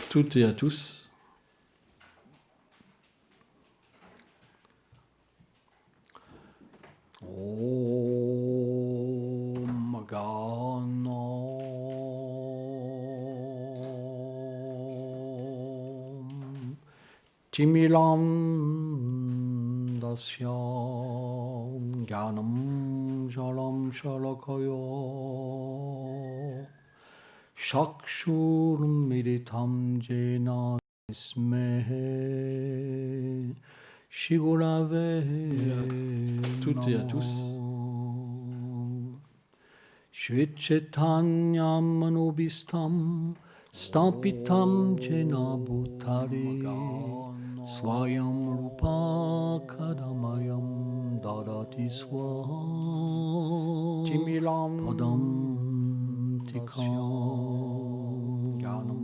toutes et à tous. Om Ganam Timilam Dasyam Ganam Jalam Shalakayo Shakshur Militam Jena Ismehe Shigurave toutes et à tous. Shvichetanyam manobistam stampitam jena bhutari swayam rupa kadamayam dadati swaha timilam padam tikam ganam.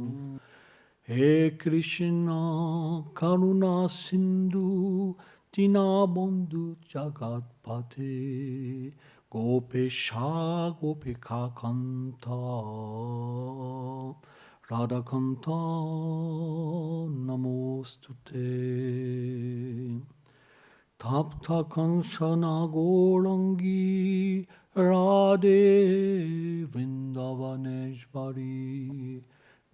He Krishna Karuna Sindhu Dinabandhu Jagatpate Gopesha Gopika Kanta Radhakanta Namostute Tapta Kanshana Gorangi Radhe Vrindavaneshvari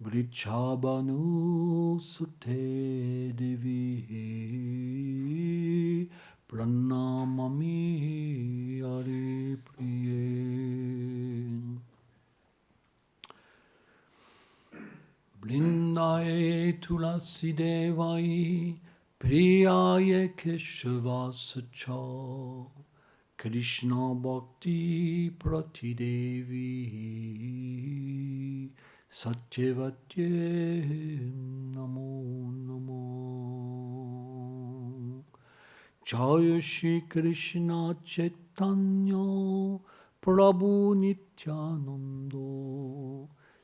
Vrichabhanu Sute Devi Pranamami Hari Priye. Blindaye Tulasi Devai Priyaye Keshavasacha Krishna Bhakti Prati Devi Satyavatye Namo Namo. Jaya Shri Krishna Chaitanya Prabhu Nityanando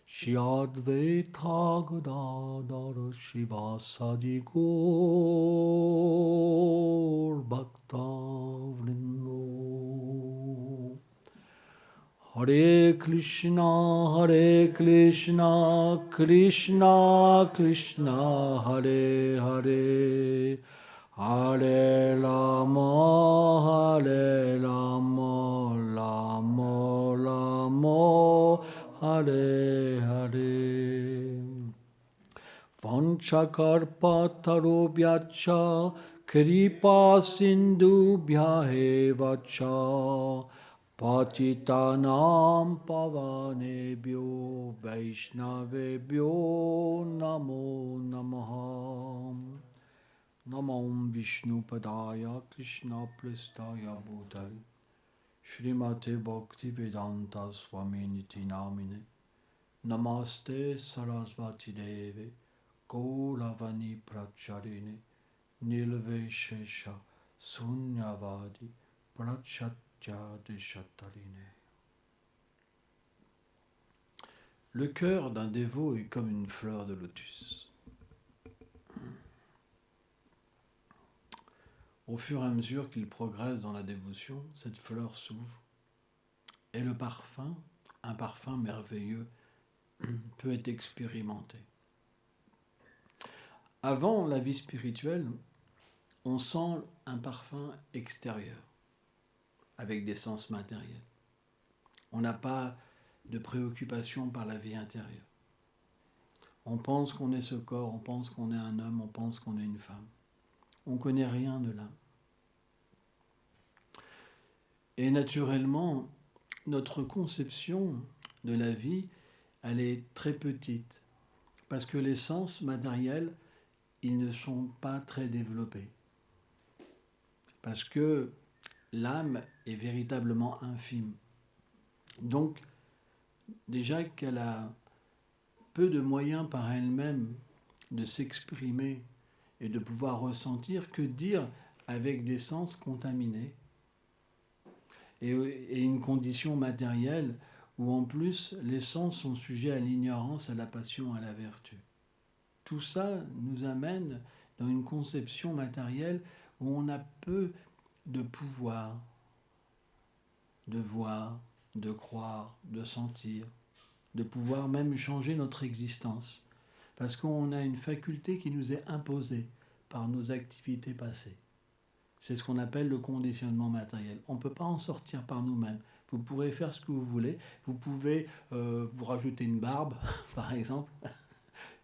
Shri Advaita Gadadhara Shivasadi Gaur Bhakta Vrindo. Hare Krishna, Krishna Krishna, Hare Hare, Hare Rama, Rama Rama, Hare Hare. Vanchakarpatarobhyacha, Kripa Sindhubhya Vacha, Patitanam Pavanebhyo Vaishnavebhyo Namo Namaha. Namam Vishnu Padaya Krishna Prestaya Bhutale Shrimate Bhakti Vedanta Swaminiti Namine Namaste Sarasvati Deve Gauravani Pracharine Nilveshesha Sunyavadi Prachatya Deshatarine. Le cœur d'un dévot est comme une fleur de lotus. Au fur et à mesure qu'il progresse dans la dévotion, cette fleur s'ouvre et le parfum, un parfum merveilleux, peut être expérimenté. Avant la vie spirituelle, on sent un parfum extérieur, avec des sens matériels. On n'a pas de préoccupation par la vie intérieure. On pense qu'on est ce corps, on pense qu'on est un homme, on pense qu'on est une femme. On ne connaît rien de l'âme. Et naturellement, notre conception de la vie, elle est très petite, parce que les sens matériels, ils ne sont pas très développés. Parce que l'âme est véritablement infime. Donc, déjà qu'elle a peu de moyens par elle-même de s'exprimer et de pouvoir ressentir, que dire avec des sens contaminés et une condition matérielle où en plus les sens sont sujets à l'ignorance, à la passion, à la vertu. Tout ça nous amène dans une conception matérielle où on a peu de pouvoir de voir, de croire, de sentir, de pouvoir même changer notre existence. Parce qu'on a une faculté qui nous est imposée par nos activités passées. C'est ce qu'on appelle le conditionnement matériel. On ne peut pas en sortir par nous-mêmes. Vous pourrez faire ce que vous voulez. Vous pouvez vous rajouter une barbe, par exemple,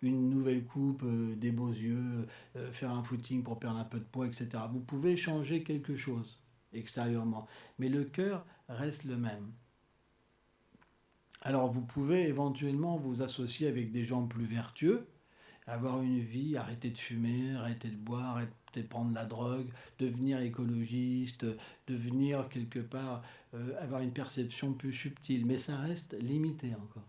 une nouvelle coupe, des beaux yeux, faire un footing pour perdre un peu de poids, etc. Vous pouvez changer quelque chose extérieurement, mais le cœur reste le même. Alors vous pouvez éventuellement vous associer avec des gens plus vertueux, avoir une vie, arrêter de fumer, arrêter de boire, arrêter de prendre la drogue, devenir écologiste, devenir quelque part, avoir une perception plus subtile, mais ça reste limité encore.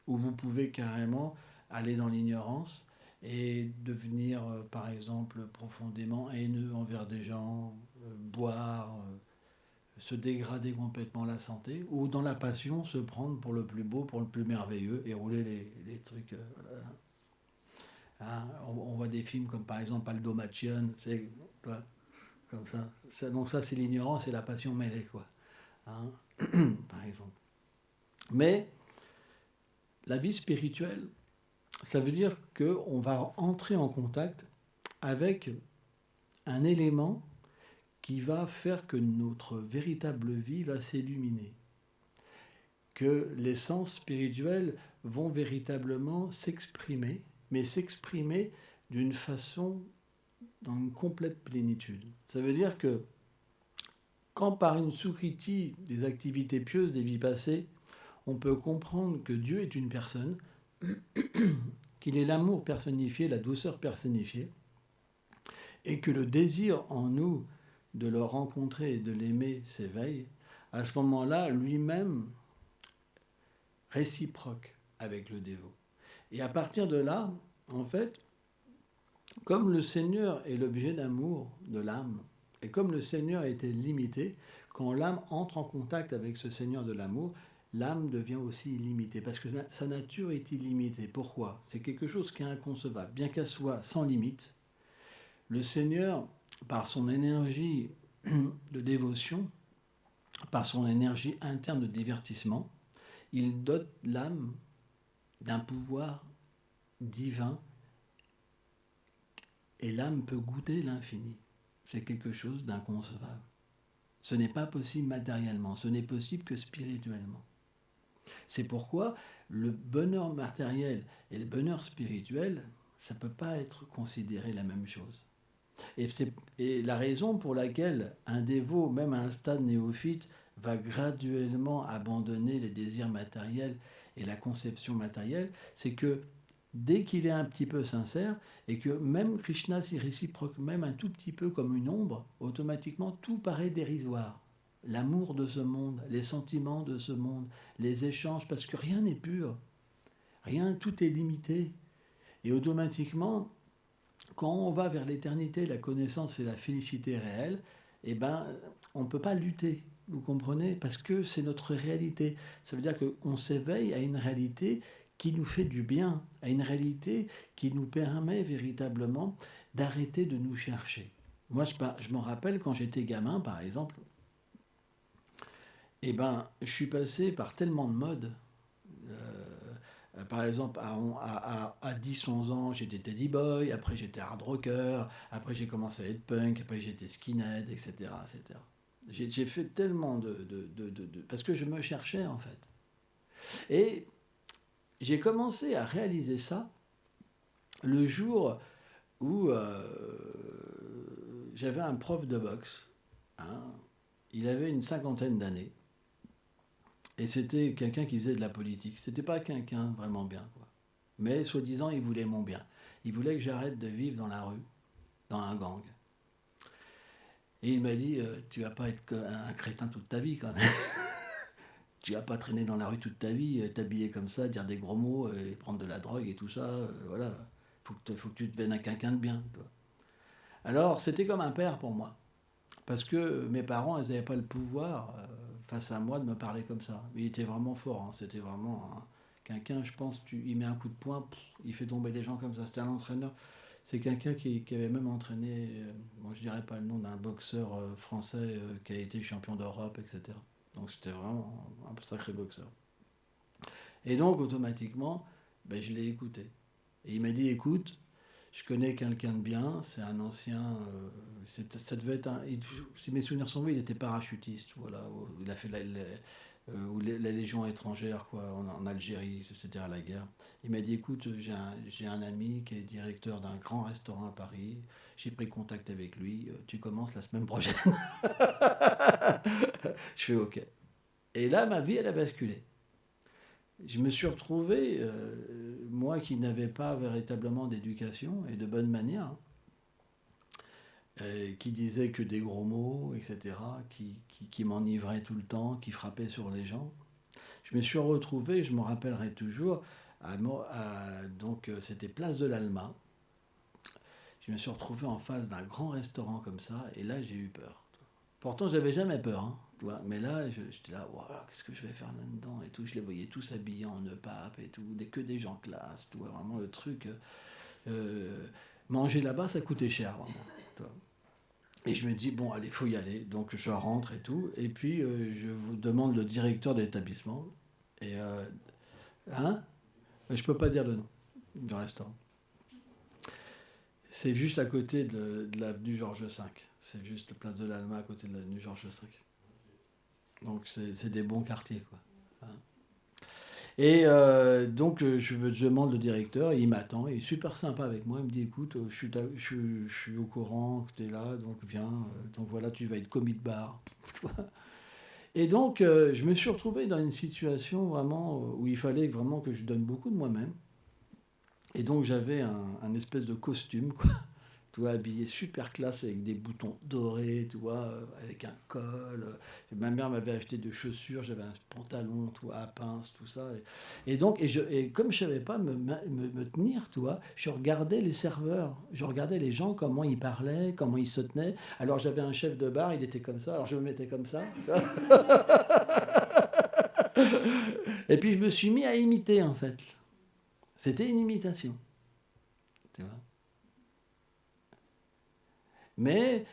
Ou vous pouvez carrément aller dans l'ignorance et devenir, par exemple, profondément haineux envers des gens, boire, se dégrader complètement la santé, ou dans la passion, se prendre pour le plus beau, pour le plus merveilleux, et rouler les trucs. Voilà. Hein, on voit des films comme par exemple Aldo Machian, c'est comme ça. Donc ça, c'est l'ignorance et la passion mêlée, quoi. Hein, par exemple. Mais la vie spirituelle, ça veut dire qu'on va entrer en contact avec un élément qui va faire que notre véritable vie va s'illuminer, que les sens spirituels vont véritablement s'exprimer, mais s'exprimer d'une façon dans une complète plénitude. Ça veut dire que quand par une soukriti des activités pieuses des vies passées, on peut comprendre que Dieu est une personne, qu'il est l'amour personnifié, la douceur personnifiée, et que le désir en nous de le rencontrer et de l'aimer s'éveille, à ce moment-là, lui-même réciproque avec le dévot. Et à partir de là, en fait, comme le Seigneur est l'objet d'amour de l'âme, et comme le Seigneur était limité, quand l'âme entre en contact avec ce Seigneur de l'amour, l'âme devient aussi illimitée, parce que sa nature est illimitée. Pourquoi ? C'est quelque chose qui est inconcevable. Bien qu'elle soit sans limite, le Seigneur, par son énergie de dévotion, par son énergie interne de divertissement, il dote l'âme d'un pouvoir divin et l'âme peut goûter l'infini. C'est quelque chose d'inconcevable. Ce n'est pas possible matériellement, ce n'est possible que spirituellement. C'est pourquoi le bonheur matériel et le bonheur spirituel, ça ne peut pas être considéré la même chose. Et la raison pour laquelle un dévot, même à un stade néophyte, va graduellement abandonner les désirs matériels et la conception matérielle, c'est que dès qu'il est un petit peu sincère, et que même Krishna s'y réciproque même un tout petit peu comme une ombre, automatiquement tout paraît dérisoire. L'amour de ce monde, les sentiments de ce monde, les échanges, parce que rien n'est pur, rien, tout est limité. Et automatiquement, quand on va vers l'éternité, la connaissance et la félicité réelle, eh ben, on ne peut pas lutter, vous comprenez ? Parce que c'est notre réalité. Ça veut dire qu'on s'éveille à une réalité qui nous fait du bien, à une réalité qui nous permet véritablement d'arrêter de nous chercher. Moi, je me rappelle quand j'étais gamin, par exemple, eh ben, je suis passé par tellement de modes. Par exemple, à 10-11 ans, j'étais teddy boy, après j'étais hard rocker, après j'ai commencé à être punk, après j'étais skinhead, etc. etc. J'ai fait tellement parce que je me cherchais en fait. Et j'ai commencé à réaliser ça le jour où j'avais un prof de boxe. Hein, il avait une cinquantaine d'années. Et c'était quelqu'un qui faisait de la politique. C'était pas quelqu'un vraiment bien, quoi. Mais soi-disant, il voulait mon bien. Il voulait que j'arrête de vivre dans la rue, dans un gang. Et il m'a dit, tu vas pas être un crétin toute ta vie, quand même. Tu vas pas traîner dans la rue toute ta vie, t'habiller comme ça, dire des gros mots, et prendre de la drogue et tout ça. Voilà. Faut que tu deviennes un quelqu'un de bien, toi. Alors, c'était comme un père pour moi. Parce que mes parents, ils n'avaient pas le pouvoir face à moi de me parler comme ça. Il était vraiment fort. Hein. C'était vraiment quelqu'un, je pense, il met un coup de poing, il fait tomber des gens comme ça. C'était un entraîneur. C'est quelqu'un qui avait même entraîné, bon, je dirais pas le nom d'un boxeur français qui a été champion d'Europe, etc. Donc c'était vraiment un sacré boxeur. Et donc, automatiquement, ben, je l'ai écouté. Et il m'a dit, écoute, je connais quelqu'un de bien, c'est un ancien, ça devait être si mes souvenirs sont bons, il était parachutiste, voilà, il a fait la Légion étrangère, quoi, en Algérie, c'était à la guerre. Il m'a dit, écoute, j'ai un ami qui est directeur d'un grand restaurant à Paris, j'ai pris contact avec lui, tu commences la semaine prochaine. Je fais OK. Et là, ma vie, elle a basculé. Je me suis retrouvé, moi qui n'avais pas véritablement d'éducation et de bonne manière, hein, qui disait que des gros mots, etc., qui m'enivrait tout le temps, qui frappait sur les gens. Je me suis retrouvé, je me rappellerai toujours, donc c'était Place de l'Alma. Je me suis retrouvé en face d'un grand restaurant comme ça, et là j'ai eu peur. Pourtant, j'avais jamais peur, hein, tu vois. Mais là, j'étais là, wow, qu'est-ce que je vais faire là-dedans et tout. Je les voyais tous habillés en pape et tout, que des gens classe, tu vois, vraiment le truc. Manger là-bas, ça coûtait cher, vraiment. Tu vois. Et je me dis, bon, allez, faut y aller. Donc je rentre et tout. Et puis, je vous demande le directeur de l'établissement. Et, hein, je peux pas dire le nom du restaurant. C'est juste à côté de l'avenue Georges V. C'est juste la place de l'Alma à côté de l'avenue Georges V. Donc c'est des bons quartiers, quoi. Hein. Et donc je demande le directeur, et il m'attend, il est super sympa avec moi, il me dit écoute, je suis au courant que tu es là, donc viens, donc voilà, tu vas être commis de bar. Et donc je me suis retrouvé dans une situation vraiment où il fallait vraiment que je donne beaucoup de moi-même. Et donc j'avais un espèce de costume, quoi. Tu vois, habillé super classe avec des boutons dorés, tu vois, avec un col. Ma mère m'avait acheté des chaussures, j'avais un pantalon, tu vois, à pince, tout ça. Et donc, et comme je savais pas me tenir, tu vois, je regardais les serveurs, je regardais les gens, comment ils parlaient, comment ils se tenaient. Alors j'avais un chef de bar, il était comme ça, alors je me mettais comme ça. Et puis je me suis mis à imiter, en fait. C'était une imitation, tu vois. Mais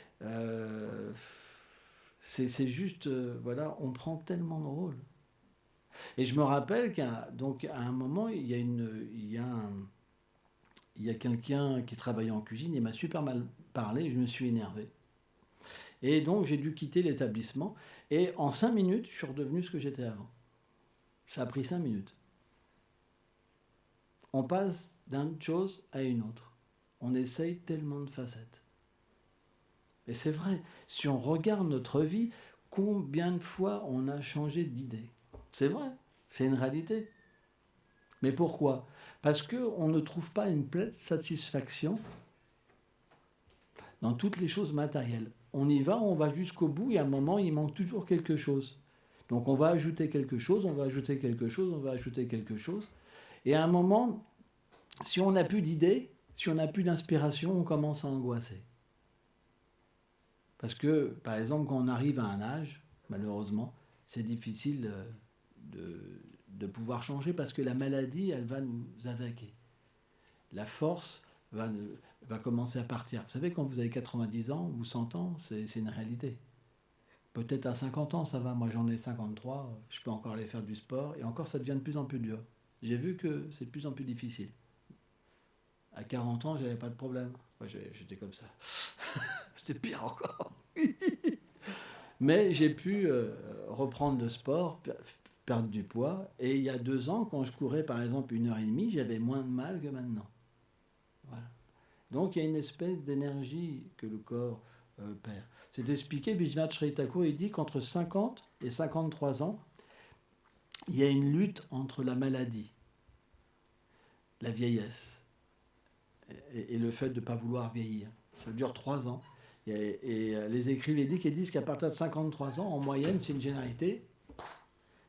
c'est juste, voilà, on prend tellement de rôles. Et je me rappelle donc à un moment, il y a quelqu'un qui travaillait en cuisine, il m'a super mal parlé, et je me suis énervé. Et donc j'ai dû quitter l'établissement. Et en 5 minutes, je suis redevenu ce que j'étais avant. Ça a pris 5 minutes. On passe d'une chose à une autre. On essaye tellement de facettes. Et c'est vrai, si on regarde notre vie, combien de fois on a changé d'idée? C'est vrai, c'est une réalité. Mais pourquoi? Parce qu'on ne trouve pas une pleine satisfaction dans toutes les choses matérielles. On va jusqu'au bout et à un moment, il manque toujours quelque chose. Donc on va ajouter quelque chose, on va ajouter quelque chose, on va ajouter quelque chose. Et à un moment, si on n'a plus d'idées, si on n'a plus d'inspiration, on commence à angoisser. Parce que, par exemple, quand on arrive à un âge, malheureusement, c'est difficile de pouvoir changer parce que la maladie, elle va nous attaquer. La force va commencer à partir. Vous savez, quand vous avez 90 ans ou 100 ans, c'est une réalité. Peut-être à 50 ans, ça va. Moi, j'en ai 53, je peux encore aller faire du sport. Et encore, ça devient de plus en plus dur. J'ai vu que c'est de plus en plus difficile. À 40 ans, j'avais pas de problème. Moi, j'étais comme ça. C'était pire encore. Mais j'ai pu reprendre le sport, perdre du poids. Et il y a 2 ans, quand je courais par exemple 1 heure et demie, j'avais moins de mal que maintenant. Voilà. Donc il y a une espèce d'énergie que le corps perd. C'est expliqué, Vijnath Sri Thakur, il dit qu'entre 50 et 53 ans, il y a une lutte entre la maladie, la vieillesse et le fait de ne pas vouloir vieillir. Ça dure 3 ans. Et les écrits védiques disent qu'à partir de 53 ans, en moyenne, c'est une généralité,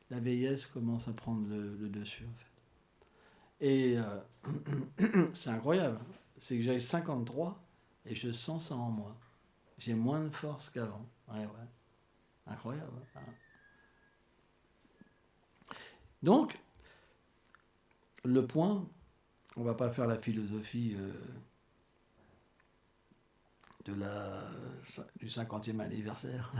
la vieillesse commence à prendre le dessus, en fait. Et c'est incroyable. C'est que j'ai 53 et je sens ça en moi. J'ai moins de force qu'avant. Ouais, ouais. Incroyable. Hein. Donc, le point, on ne va pas faire la philosophie du 50e anniversaire.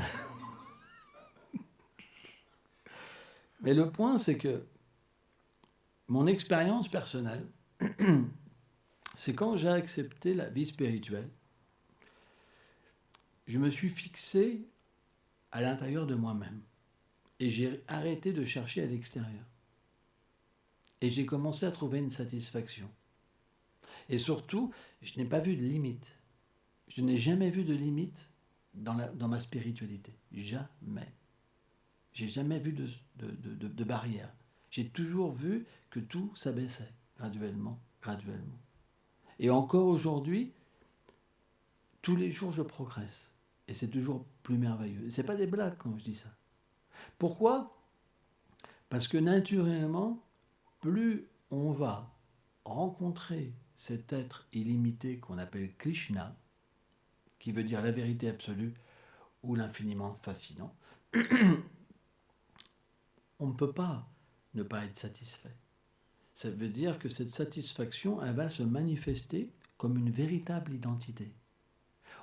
Mais le point, c'est que mon expérience personnelle, c'est quand j'ai accepté la vie spirituelle, je me suis fixé à l'intérieur de moi-même. Et j'ai arrêté de chercher à l'extérieur. Et j'ai commencé à trouver une satisfaction. Et surtout, je n'ai pas vu de limite. Je n'ai jamais vu de limite dans ma spiritualité. Jamais. J'ai jamais vu de barrière. J'ai toujours vu que tout s'abaissait, graduellement, graduellement. Et encore aujourd'hui, tous les jours, je progresse. Et c'est toujours plus merveilleux. Et ce n'est pas des blagues quand je dis ça. Pourquoi ? Parce que naturellement, plus on va rencontrer cet être illimité qu'on appelle Krishna, qui veut dire la vérité absolue ou l'infiniment fascinant, on ne peut pas ne pas être satisfait. Ça veut dire que cette satisfaction, elle va se manifester comme une véritable identité.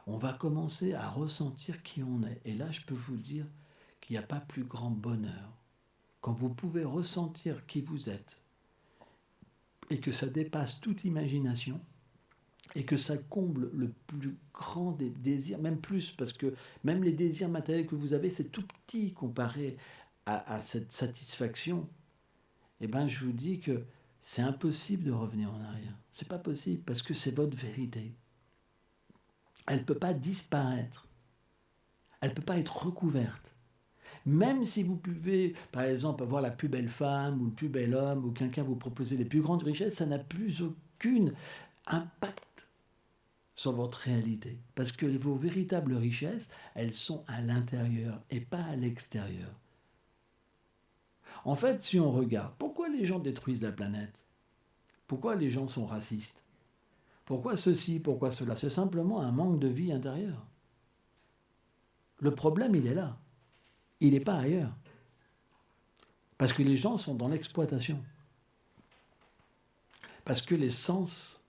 On va commencer à ressentir qui on est. Et là, je peux vous dire qu'il n'y a pas plus grand bonheur quand vous pouvez ressentir qui vous êtes et que ça dépasse toute imagination et que ça comble le plus grand des désirs, même plus, parce que même les désirs matériels que vous avez, c'est tout petit comparé à cette satisfaction. Eh bien, je vous dis que c'est impossible de revenir en arrière. C'est pas possible, parce que c'est votre vérité. Elle ne peut pas disparaître. Elle ne peut pas être recouverte. Même si vous pouvez, par exemple, avoir la plus belle femme ou le plus bel homme ou quelqu'un vous proposer les plus grandes richesses, ça n'a plus aucun impact sur votre réalité. Parce que vos véritables richesses, elles sont à l'intérieur et pas à l'extérieur. En fait, si on regarde, pourquoi les gens détruisent la planète ? Pourquoi les gens sont racistes ? Pourquoi ceci ? Pourquoi cela ? C'est simplement un manque de vie intérieure. Le problème, il est là. Il n'est pas ailleurs. Parce que les gens sont dans l'exploitation. Parce que les sens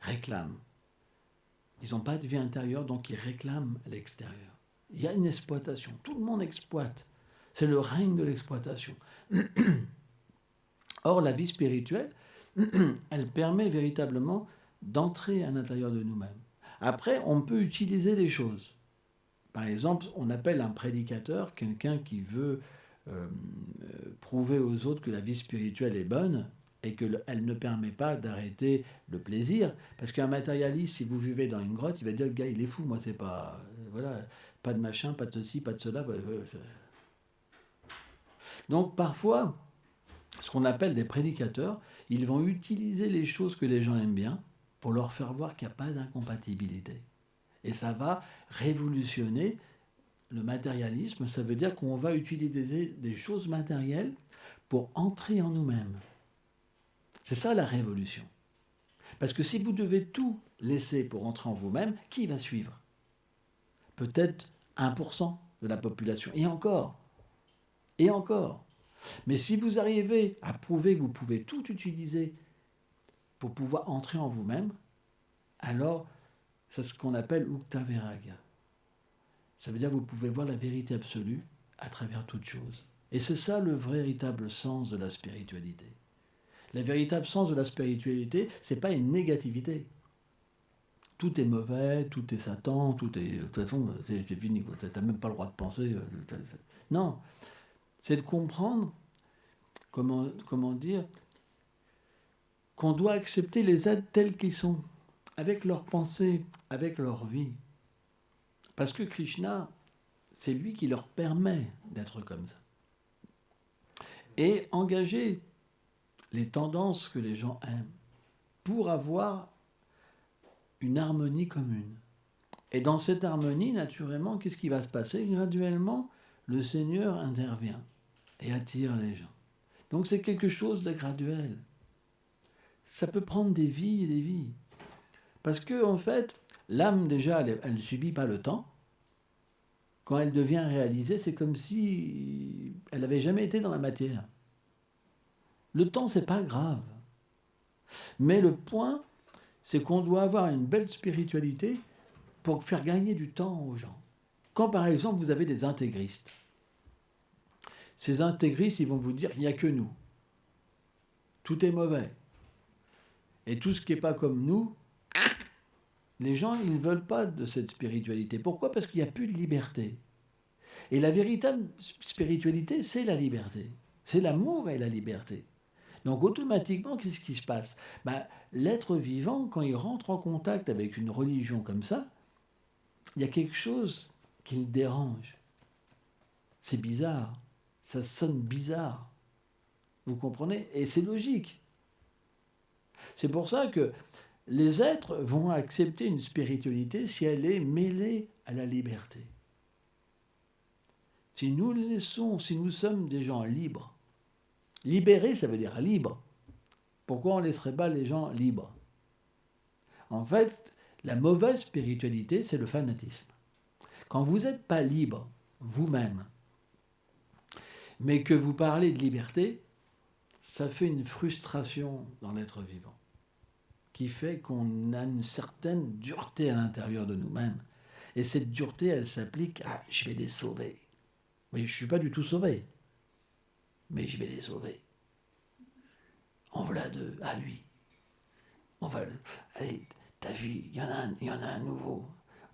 réclament. Ils n'ont pas de vie intérieure, donc ils réclament l'extérieur. Il y a une exploitation. Tout le monde exploite. C'est le règne de l'exploitation. Or, la vie spirituelle, elle permet véritablement d'entrer à l'intérieur de nous-mêmes. Après, on peut utiliser les choses. Par exemple, on appelle un prédicateur quelqu'un qui veut prouver aux autres que la vie spirituelle est bonne et qu'elle ne permet pas d'arrêter le plaisir. Parce qu'un matérialiste, si vous vivez dans une grotte, il va dire, le gars, il est fou, moi, c'est pas... Voilà, pas de machin, pas de ceci, pas de cela. Donc, parfois, ce qu'on appelle des prédicateurs, ils vont utiliser les choses que les gens aiment bien pour leur faire voir qu'il n'y a pas d'incompatibilité. Et ça va révolutionner le matérialisme. Ça veut dire qu'on va utiliser des choses matérielles pour entrer en nous-mêmes. C'est ça la révolution. Parce que si vous devez tout laisser pour entrer en vous-même, qui va suivre ? Peut-être 1% de la population. Et encore. Et encore. Mais si vous arrivez à prouver que vous pouvez tout utiliser pour pouvoir entrer en vous-même, alors c'est ce qu'on appelle Ukta Viraga. Ça veut dire que vous pouvez voir la vérité absolue à travers toute chose. Et c'est ça le véritable sens de la spiritualité. Le véritable sens de la spiritualité, ce n'est pas une négativité. Tout est mauvais, tout est Satan, tout est... De toute façon, c'est fini. Tu n'as même pas le droit de penser. Non, c'est de comprendre, comment dire, qu'on doit accepter les êtres tels qu'ils sont, avec leurs pensées, avec leur vie. Parce que Krishna, c'est lui qui leur permet d'être comme ça. Et engager les tendances que les gens aiment pour avoir une harmonie commune. Et dans cette harmonie, naturellement, qu'est-ce qui va se passer ? Graduellement, le Seigneur intervient et attire les gens. Donc c'est quelque chose de graduel. Ça peut prendre des vies et des vies. Parce que, en fait, l'âme, déjà, elle ne subit pas le temps. Quand elle devient réalisée, c'est comme si elle n'avait jamais été dans la matière. Le temps, c'est pas grave. Mais le point, c'est qu'on doit avoir une belle spiritualité pour faire gagner du temps aux gens. Quand, par exemple, vous avez des intégristes, ces intégristes, ils vont vous dire, il n'y a que nous. Tout est mauvais. Et tout ce qui n'est pas comme nous, les gens, ils ne veulent pas de cette spiritualité. Pourquoi ? Parce qu'il n'y a plus de liberté. Et la véritable spiritualité, c'est la liberté. C'est l'amour et la liberté. Donc automatiquement, qu'est-ce qui se passe ? L'être vivant, quand il rentre en contact avec une religion comme ça, il y a quelque chose qui le dérange. C'est bizarre. Ça sonne bizarre. Vous comprenez ? Et c'est logique. C'est pour ça que les êtres vont accepter une spiritualité si elle est mêlée à la liberté. Si nous sommes des gens libres, libérés, ça veut dire libre. Pourquoi on ne laisserait pas les gens libres ? En fait, la mauvaise spiritualité, c'est le fanatisme. Quand vous n'êtes pas libre, vous-même, mais que vous parlez de liberté, ça fait une frustration dans l'être vivant, qui fait qu'on a une certaine dureté à l'intérieur de nous-mêmes. Et cette dureté, elle s'applique à « je vais les sauver ». Oui, je ne suis pas du tout sauvé, mais je vais les sauver. En voilà deux, à lui. On va... Allez, t'as vu, il y en a un nouveau.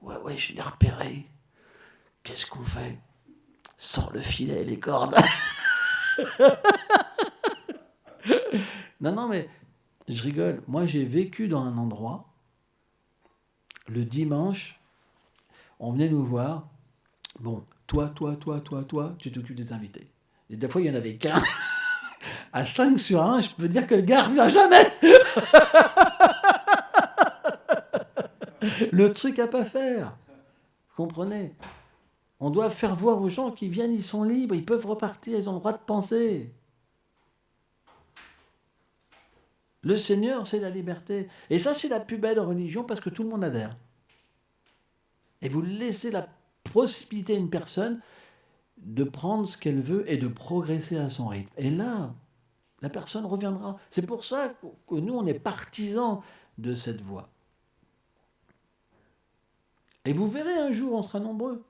Ouais, je l'ai repéré. Qu'est-ce qu'on fait ? Sors le filet et les cordes. Non, mais je rigole. Moi, j'ai vécu dans un endroit, le dimanche, on venait nous voir. Bon, toi, tu t'occupes des invités. Et des fois, il n'y en avait qu'un. À 5 sur 1, je peux dire que le gars ne revient jamais. Le truc à pas faire. Vous comprenez ? On doit faire voir aux gens qui viennent, ils sont libres, ils peuvent repartir, ils ont le droit de penser. Le Seigneur, c'est la liberté. Et ça, c'est la plus belle religion parce que tout le monde adhère. Et vous laissez la possibilité à une personne de prendre ce qu'elle veut et de progresser à son rythme. Et là, la personne reviendra. C'est pour ça que nous, on est partisans de cette voie. Et vous verrez, un jour, on sera nombreux.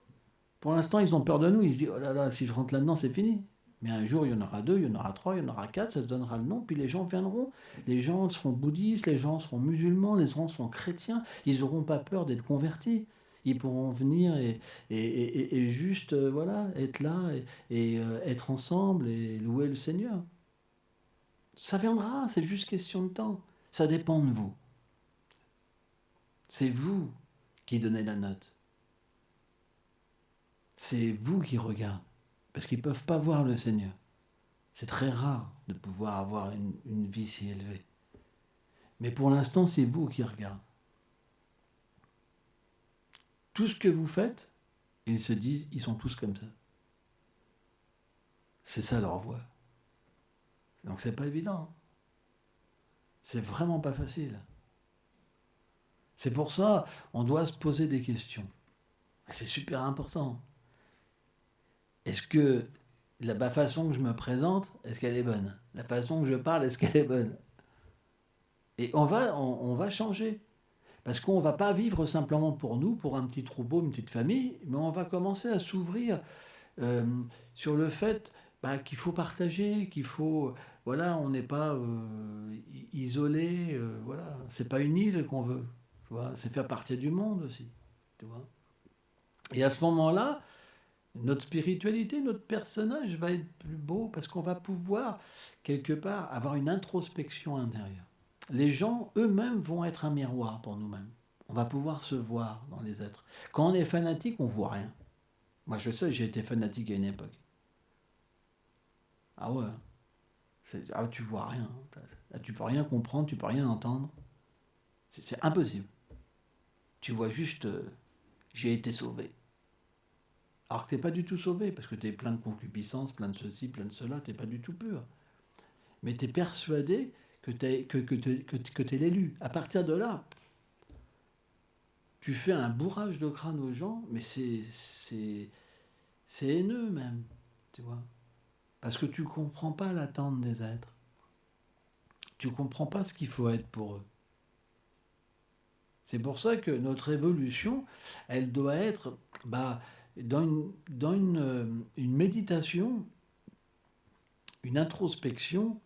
Pour l'instant, ils ont peur de nous. Ils se disent, oh là là, si je rentre là-dedans, c'est fini. Mais un jour, il y en aura 2, il y en aura 3, il y en aura 4, ça se donnera le nom, puis les gens viendront. Les gens seront bouddhistes, les gens seront musulmans, les gens seront chrétiens. Ils n'auront pas peur d'être convertis. Ils pourront venir et juste voilà, être là et être ensemble et louer le Seigneur. Ça viendra, c'est juste question de temps. Ça dépend de vous. C'est vous qui donnez la note. C'est vous qui regardez. Parce qu'ils ne peuvent pas voir le Seigneur. C'est très rare de pouvoir avoir une vie si élevée. Mais pour l'instant, c'est vous qui regardez. Tout ce que vous faites, ils se disent, ils sont tous comme ça. C'est ça leur voix. Donc c'est pas évident. C'est vraiment pas facile. C'est pour ça, on doit se poser des questions. C'est super important. Est-ce que la façon que je me présente, est-ce qu'elle est bonne ? La façon que je parle, est-ce qu'elle est bonne ? Et on va changer. Parce qu'on ne va pas vivre simplement pour nous, pour un petit troupeau, une petite famille, mais on va commencer à s'ouvrir sur le fait qu'il faut partager, qu'il faut... Voilà, on n'est pas isolé, voilà. C'est pas une île qu'on veut, tu vois, c'est faire partie du monde aussi, tu vois. Et à ce moment-là, notre spiritualité, notre personnage va être plus beau parce qu'on va pouvoir, quelque part, avoir une introspection intérieure. Les gens eux-mêmes vont être un miroir pour nous-mêmes. On va pouvoir se voir dans les êtres. Quand on est fanatique, on ne voit rien. Moi, je sais, j'ai été fanatique à une époque. Ah ouais, tu vois rien. Tu peux rien comprendre, tu peux rien entendre. C'est impossible. Tu vois juste, j'ai été sauvé. Alors que tu n'es pas du tout sauvé, parce que tu es plein de concupiscence, plein de ceci, plein de cela, tu n'es pas du tout pur. Mais tu es persuadé que tu es l'élu. À partir de là, tu fais un bourrage de crâne aux gens, mais c'est haineux même, tu vois. Parce que tu ne comprends pas l'attente des êtres. Tu ne comprends pas ce qu'il faut être pour eux. C'est pour ça que notre évolution, elle doit être dans une méditation, une introspection,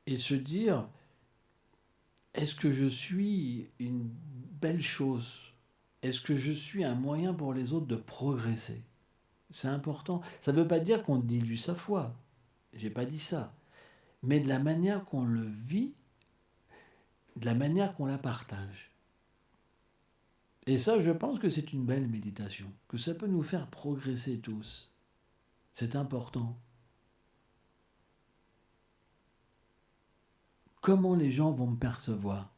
et se dire, est-ce que je suis une belle chose? Est-ce que je suis un moyen pour les autres de progresser? C'est important. Ça ne veut pas dire qu'on dilue sa foi. J'ai pas dit ça. Mais de la manière qu'on le vit, de la manière qu'on la partage. Et ça, je pense que c'est une belle méditation, que ça peut nous faire progresser tous. C'est important. Comment les gens vont me percevoir,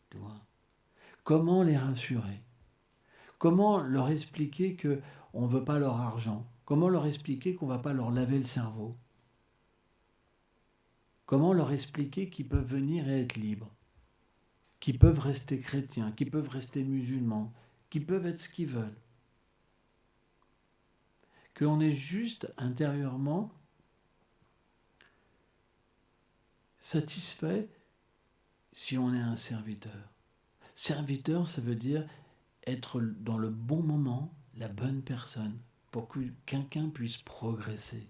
tu vois? Comment les rassurer? Comment leur expliquer que on ne veut pas leur argent? Comment leur expliquer qu'on ne va pas leur laver le cerveau? Comment leur expliquer qu'ils peuvent venir et être libres? Qu'ils peuvent rester chrétiens, qu'ils peuvent rester musulmans, qu'ils peuvent être ce qu'ils veulent? Qu'on est juste intérieurement satisfait si on est un serviteur. Serviteur, ça veut dire être dans le bon moment, la bonne personne, pour que quelqu'un puisse progresser.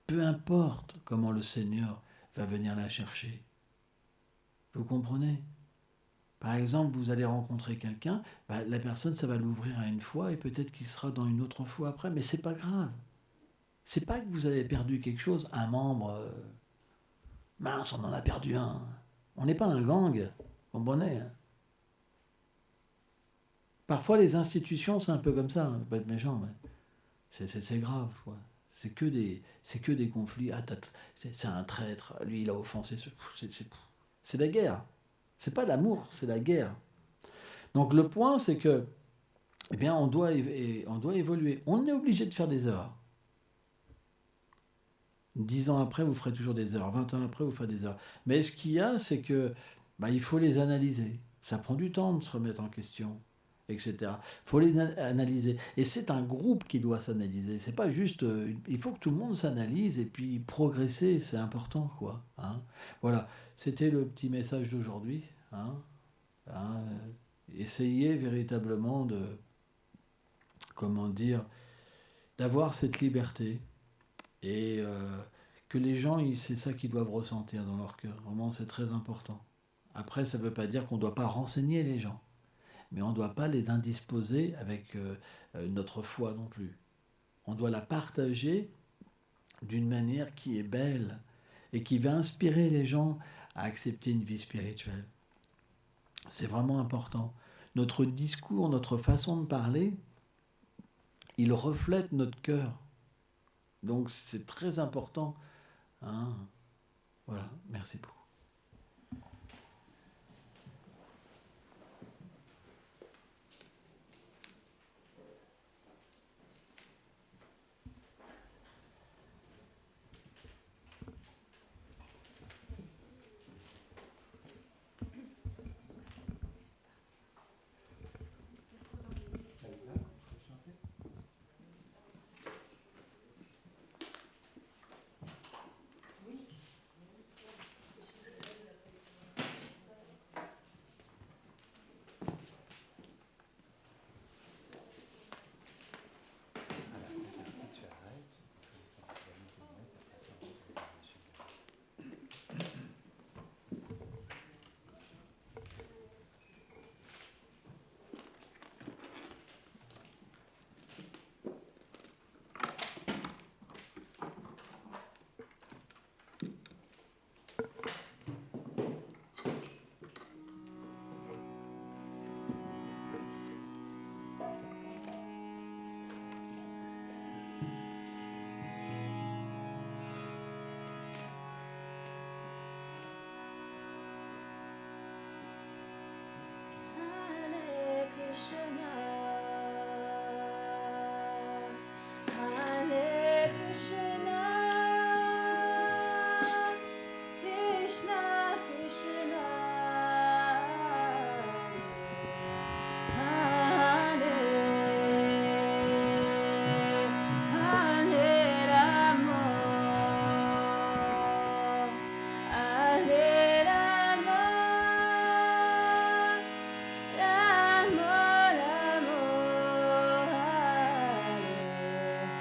Peu importe comment le Seigneur va venir la chercher. Vous comprenez? Par exemple, vous allez rencontrer quelqu'un, la personne, ça va l'ouvrir à une fois et peut-être qu'il sera dans une autre fois après, mais c'est pas grave. C'est pas que vous avez perdu quelque chose, un membre. Mince, on en a perdu un. On n'est pas un gang, vous comprenez? Parfois, les institutions, c'est un peu comme ça, hein, pas être méchant, mais c'est grave, quoi. C'est que des conflits. Ah, c'est un traître, lui, il a offensé. C'est la guerre. C'est pas l'amour, c'est la guerre. Donc le point, c'est que, eh bien, on doit évoluer. On est obligé de faire des erreurs. 10 ans après, vous ferez toujours des erreurs. 20 ans après, vous ferez des erreurs. Mais ce qu'il y a, c'est que il faut les analyser. Ça prend du temps de se remettre en question, etc. Il faut les analyser. Et c'est un groupe qui doit s'analyser. C'est pas juste. Il faut que tout le monde s'analyse et puis progresser, c'est important, quoi. Hein. Voilà. C'était le petit message d'aujourd'hui. Hein. Hein. Essayez véritablement de, comment dire, d'avoir cette liberté et que les gens, c'est ça qu'ils doivent ressentir dans leur cœur. Vraiment, c'est très important. Après, ça ne veut pas dire qu'on ne doit pas renseigner les gens, mais on ne doit pas les indisposer avec notre foi non plus. On doit la partager d'une manière qui est belle et qui va inspirer les gens à accepter une vie spirituelle. C'est vraiment important. Notre discours, notre façon de parler, il reflète notre cœur. Donc c'est très important. Hein. Voilà, merci beaucoup.